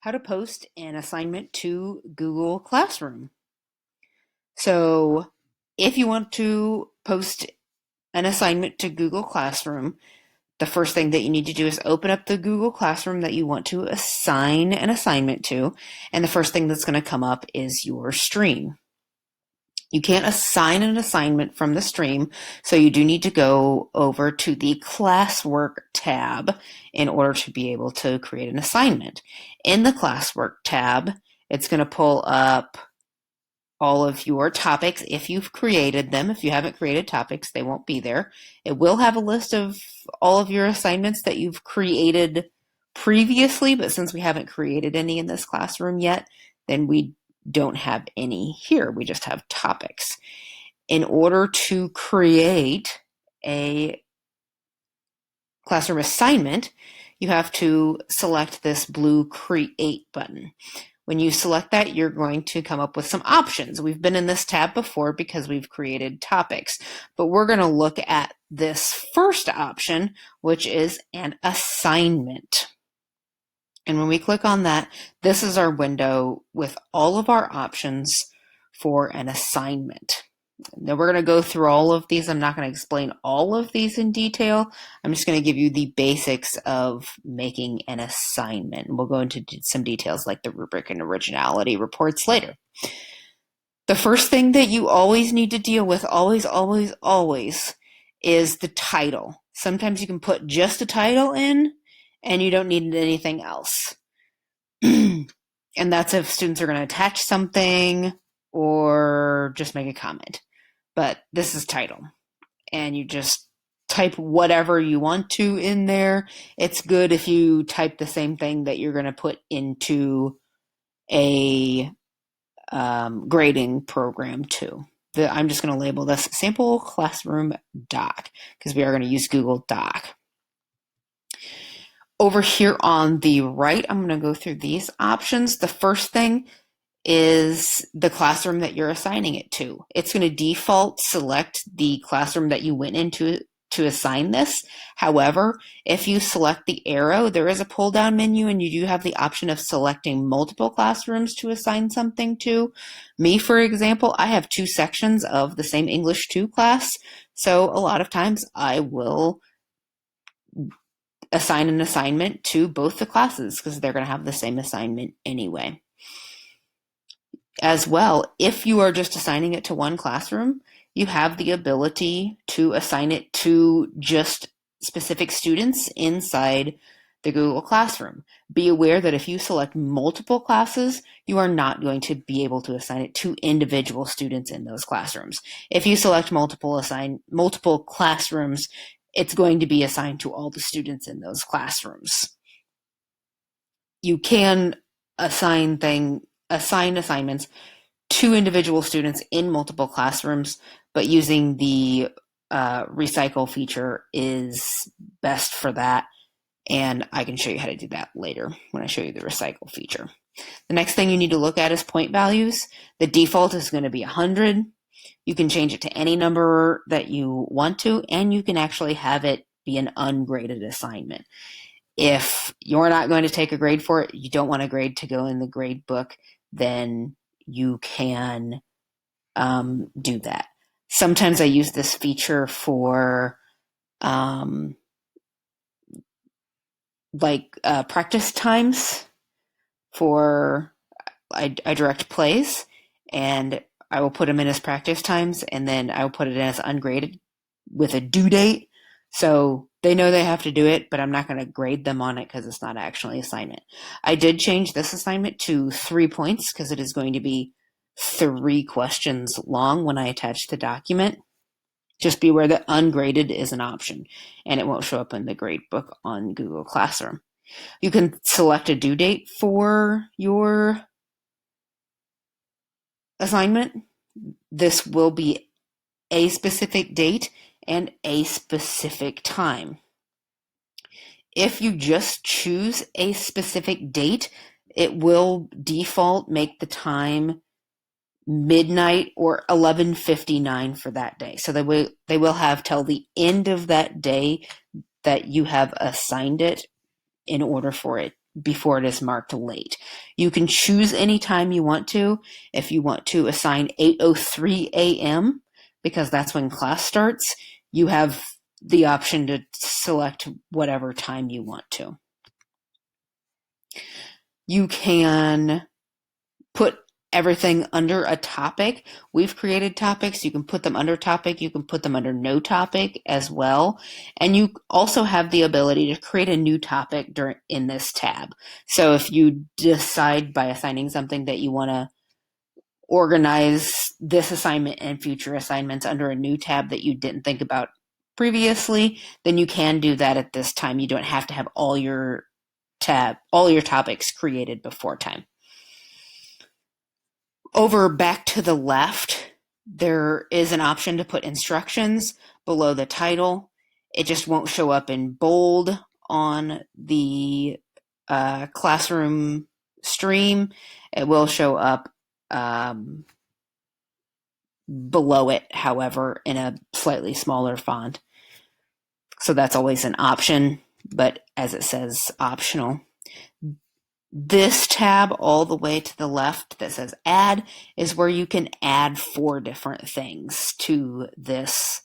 how to post an assignment to Google Classroom. So if you want to post an assignment to Google Classroom, the first thing that you need to do is open up the Google Classroom that you want to assign an assignment to. And the first thing that's going to come up is your stream. You can't assign an assignment from the stream, so you do need to go over to the Classwork tab in order to be able to create an assignment. In the Classwork tab, it's going to pull up all of your topics if you've created them. If you haven't created topics, they won't be there. It will have a list of all of your assignments that you've created previously, but since we haven't created any in this classroom yet, then we don't have any here. We just have topics. In order to create a classroom assignment, you have to select this blue Create button. When you select that, you're going to come up with some options. We've been in this tab before because we've created topics, but we're going to look at this first option, which is an assignment. And when we click on that, this is our window with all of our options for an assignment. Now we're going to go through all of these. I'm not going to explain all of these in detail. I'm just going to give you the basics of making an assignment. We'll go into some details like the rubric and originality reports later. The first thing that you always need to deal with, always, is the title. Sometimes you can put just a title in and you don't need anything else. And that's if students are going to attach something or just make a comment. But this is title. And you just type whatever you want to in there. It's good if you type the same thing that you're going to put into a grading program too. I'm just going to label this Sample Classroom Doc because we are going to use Google Doc. Over here on the right, I'm going to go through these options. The first thing is the classroom that you're assigning it to. It's going to default select the classroom that you went into to assign this. However, if you select the arrow, there is a pull down menu and you do have the option of selecting multiple classrooms to assign something to. Me, for example, I have 2 sections of the same English 2 class. So a lot of times I will assign an assignment to both the classes because they're going to have the same assignment anyway. As well, if you are just assigning it to one classroom, you have the ability to assign it to just specific students inside the Google Classroom. Be aware that if you select multiple classes, you are not going to be able to assign it to individual students in those classrooms. If you select multiple classrooms, it's going to be assigned to all the students in those classrooms. You can assign assignments to individual students in multiple classrooms, but using the recycle feature is best for that. And I can show you how to do that later when I show you the recycle feature. The next thing you need to look at is point values. The default is going to be 100. You can change it to any number that you want to, and you can actually have it be an ungraded assignment. If you're not going to take a grade for it, you don't want a grade to go in the grade book, then you can do that. Sometimes I use this feature for practice times for I direct plays, and I will put them in as practice times, and then I will put it in as ungraded with a due date. So they know they have to do it, but I'm not going to grade them on it because it's not actually an assignment. I did change this assignment to 3 points because it is going to be 3 questions long when I attach the document. Just be aware that ungraded is an option, and it won't show up in the grade book on Google Classroom. You can select a due date for your assignment. This will be a specific date and a specific time. If you just choose a specific date, it will default make the time midnight or 11:59 for that day. So they will have till the end of that day that you have assigned it in order for it before it is marked late. You can choose any time you want to. If you want to assign 8:03 a.m., because that's when class starts, you have the option to select whatever time you want to. You can put everything under a topic. We've created topics. You can put them under topic. You can put them under no topic as well. And you also have the ability to create a new topic in this tab. So if you decide by assigning something that you want to organize this assignment and future assignments under a new tab that you didn't think about previously, then you can do that at this time. You don't have to have all your topics created before time. Over back to the left, there is an option to put instructions below the title. It just won't show up in bold on the classroom stream. It will show up below it, however, in a slightly smaller font. So that's always an option, but as it says, optional. This tab all the way to the left that says add is where you can add 4 different things to this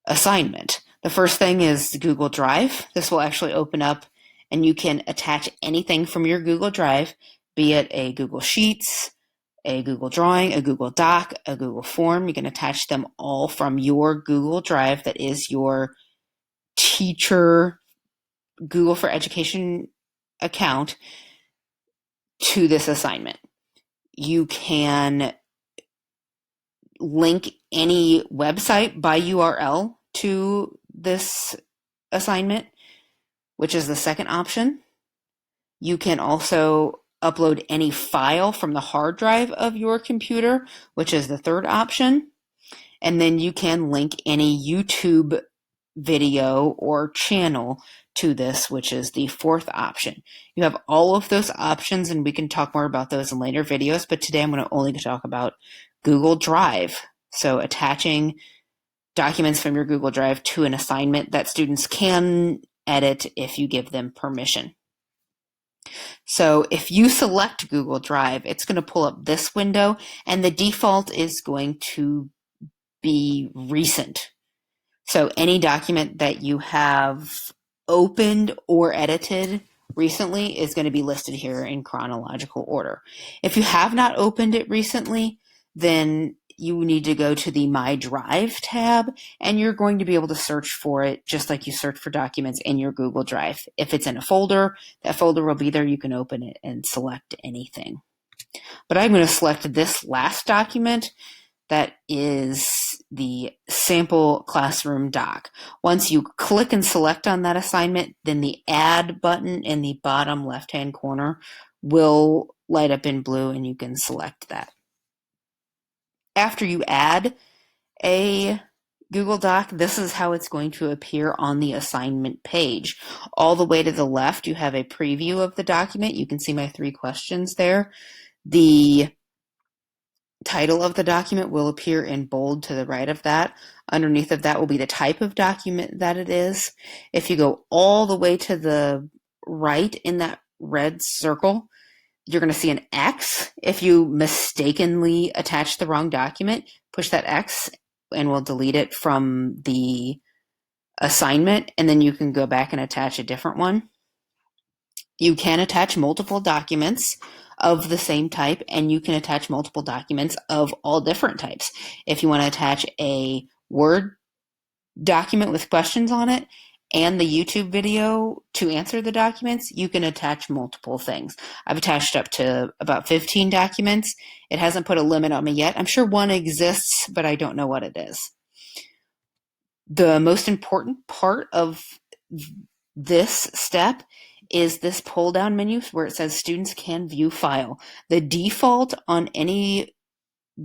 assignment. The first thing is Google Drive. This will actually open up and you can attach anything from your Google Drive, be it a Google Sheets, a Google Drawing, a Google Doc, a Google Form. You can attach them all from your Google Drive that is your teacher Google for Education account to this assignment. You can link any website by URL to this assignment, which is the second option. You can also upload any file from the hard drive of your computer, which is the third option. And then you can link any YouTube video or channel to this, which is the fourth option. You have all of those options, and we can talk more about those in later videos, but today I'm going to only talk about Google Drive. So attaching documents from your Google Drive to an assignment that students can edit if you give them permission. So if you select Google Drive, it's going to pull up this window, and the default is going to be recent. So any document that you have opened or edited recently is going to be listed here in chronological order. If you have not opened it recently, then you need to go to the My Drive tab, and you're going to be able to search for it just like you search for documents in your Google Drive. If it's in a folder, that folder will be there. You can open it and select anything. But I'm going to select this last document. That is the sample classroom doc. Once you click and select on that assignment, then the add button in the bottom left-hand corner will light up in blue and you can select that. After you add a Google Doc, this is how it's going to appear on the assignment page. All the way to the left, you have a preview of the document. You can see my 3 questions there. The title of the document will appear in bold to the right of that. Underneath of that will be the type of document that it is. If you go all the way to the right in that red circle, you're going to see an X. If you mistakenly attach the wrong document, push that X and we'll delete it from the assignment, and then you can go back and attach a different one. You can attach multiple documents of the same type, and you can attach multiple documents of all different types. If you want to attach a Word document with questions on it and the YouTube video to answer the documents, you can attach multiple things. I've attached up to about 15 documents. It hasn't put a limit on me yet. I'm sure one exists, but I don't know what it is. The most important part of this step is this pull down menu where it says students can view file. The default on any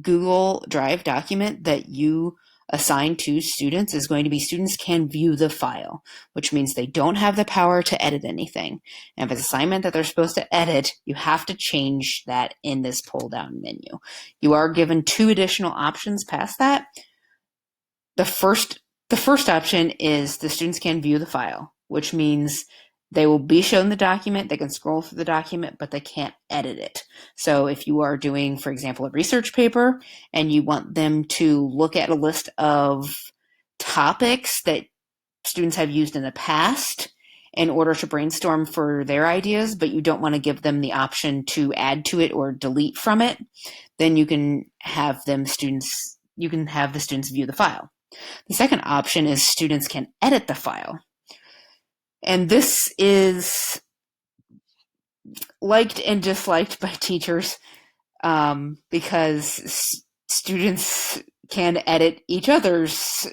Google Drive document that you assign to students is going to be students can view the file, which means they don't have the power to edit anything. And if it's an assignment that they're supposed to edit, you have to change that in this pull down menu. You are given 2 additional options past that. The first option is the students can view the file, which means They will be shown the document, they can scroll through the document, but they can't edit it. So if you are doing, for example, a research paper and you want them to look at a list of topics that students have used in the past in order to brainstorm for their ideas, but you don't want to give them the option to add to it or delete from it, then you can have the students view the file. The second option is students can edit the file. And this is liked and disliked by teachers because students can edit each other's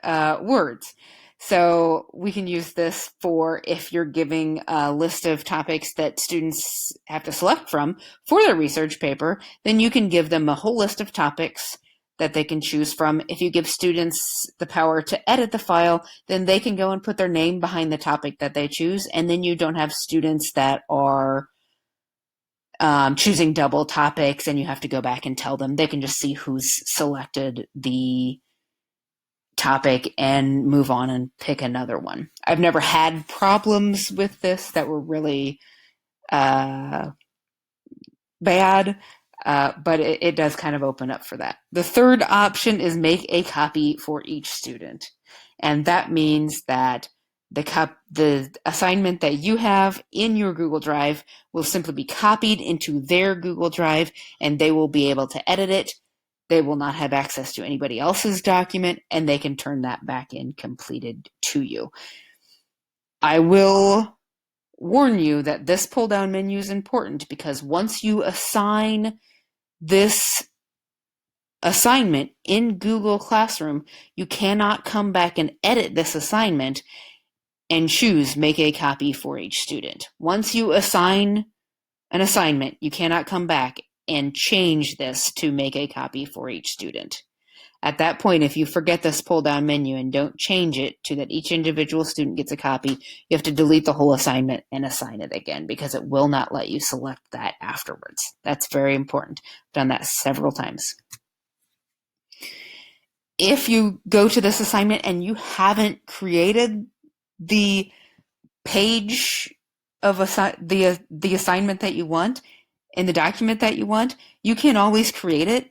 words. So we can use this for if you're giving a list of topics that students have to select from for their research paper, then you can give them a whole list of topics that they can choose from. If you give students the power to edit the file, then they can go and put their name behind the topic that they choose, and then you don't have students that are choosing double topics and you have to go back and tell them. They can just see who's selected the topic and move on and pick another one. I've never had problems with this that were really bad, but it does kind of open up for that. The third option is make a copy for each student. And that means that the assignment that you have in your Google Drive will simply be copied into their Google Drive, and they will be able to edit it. They will not have access to anybody else's document, and they can turn that back in completed to you. I will warn you that this pull-down menu is important because once you assign this assignment in Google Classroom, you cannot come back and edit this assignment and choose make a copy for each student. Once you assign an assignment, you cannot come back and change this to make a copy for each student. At that point, if you forget this pull-down menu and don't change it to that each individual student gets a copy, you have to delete the whole assignment and assign it again because it will not let you select that afterwards. That's very important. I've done that several times. If you go to this assignment and you haven't created the page of the assignment that you want in the document that you want, you can always create it.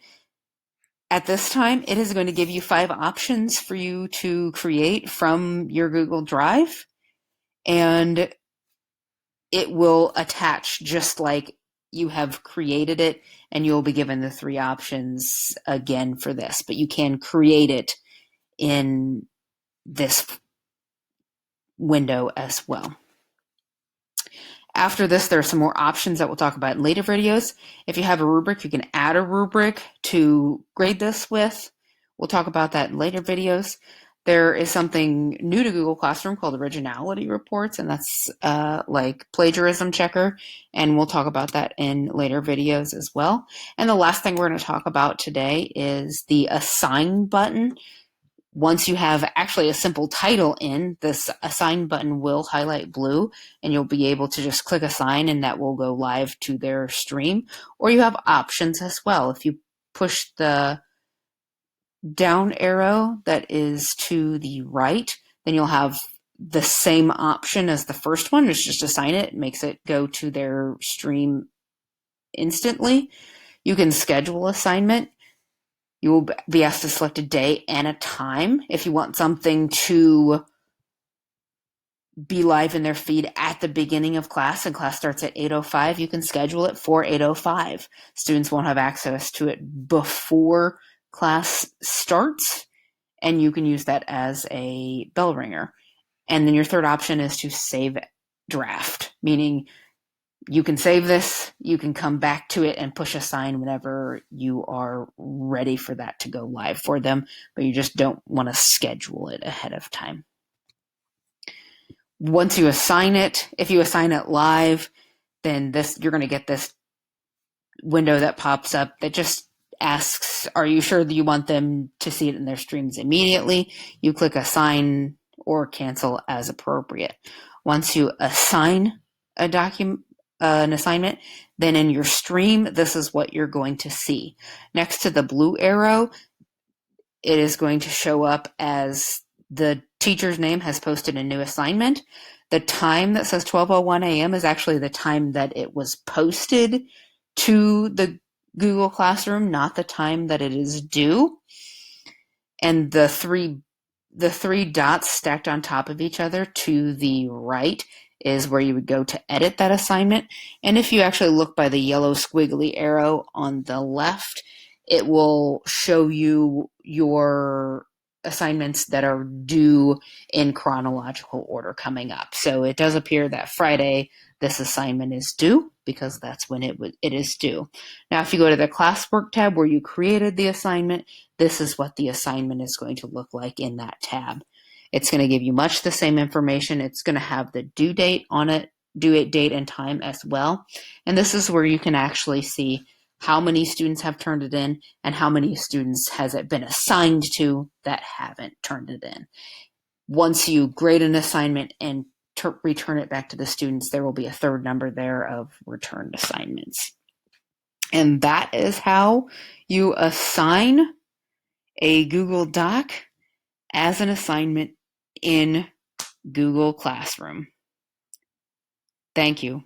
At this time, it is going to give you 5 options for you to create from your Google Drive, and it will attach just like you have created it, and you'll be given the 3 options again for this, but you can create it in this window as well. After this, there are some more options that we'll talk about in later videos. If you have a rubric, you can add a rubric to grade this with. We'll talk about that in later videos. There is something new to Google Classroom called Originality Reports, and that's like plagiarism checker, and we'll talk about that in later videos as well. And the last thing we're going to talk about today is the Assign button. Once you have actually a simple title in, this Assign button will highlight blue, and you'll be able to just click Assign, and that will go live to their stream. Or you have options as well. If you push the down arrow that is to the right, then you'll have the same option as the first one. It's just assign it. It makes it go to their stream instantly. You can schedule assignment. You will be asked to select a day and a time. If you want something to be live in their feed at the beginning of class and class starts at 8:05, you can schedule it for 8:05. Students won't have access to it before class starts, and you can use that as a bell ringer. And then your third option is to save draft, meaning you can save this, you can come back to it and push assign whenever you are ready for that to go live for them, but you just don't want to schedule it ahead of time. Once you assign it, if you assign it live, then you're going to get this window that pops up that just asks, are you sure that you want them to see it in their streams immediately? You click assign or cancel as appropriate. Once you assign an assignment, then in your stream, this is what you're going to see. Next to the blue arrow, it is going to show up as the teacher's name has posted a new assignment. The time that says 12:01 a.m. is actually the time that it was posted to the Google Classroom, not the time that it is due. And the three dots stacked on top of each other to the right is where you would go to edit that assignment. And if you actually look by the yellow squiggly arrow on the left, it will show you your assignments that are due in chronological order coming up. So it does appear that Friday this assignment is due because that's when it is due. Now, if you go to the classwork tab where you created the assignment, this is what the assignment is going to look like in that tab. It's going to give you much the same information. It's going to have the due date on it, due date and time as well. And this is where you can actually see how many students have turned it in and how many students has it been assigned to that haven't turned it in. Once you grade an assignment and return it back to the students, there will be a third number there of returned assignments. And that is how you assign a Google Doc as an assignment in Google Classroom. Thank you.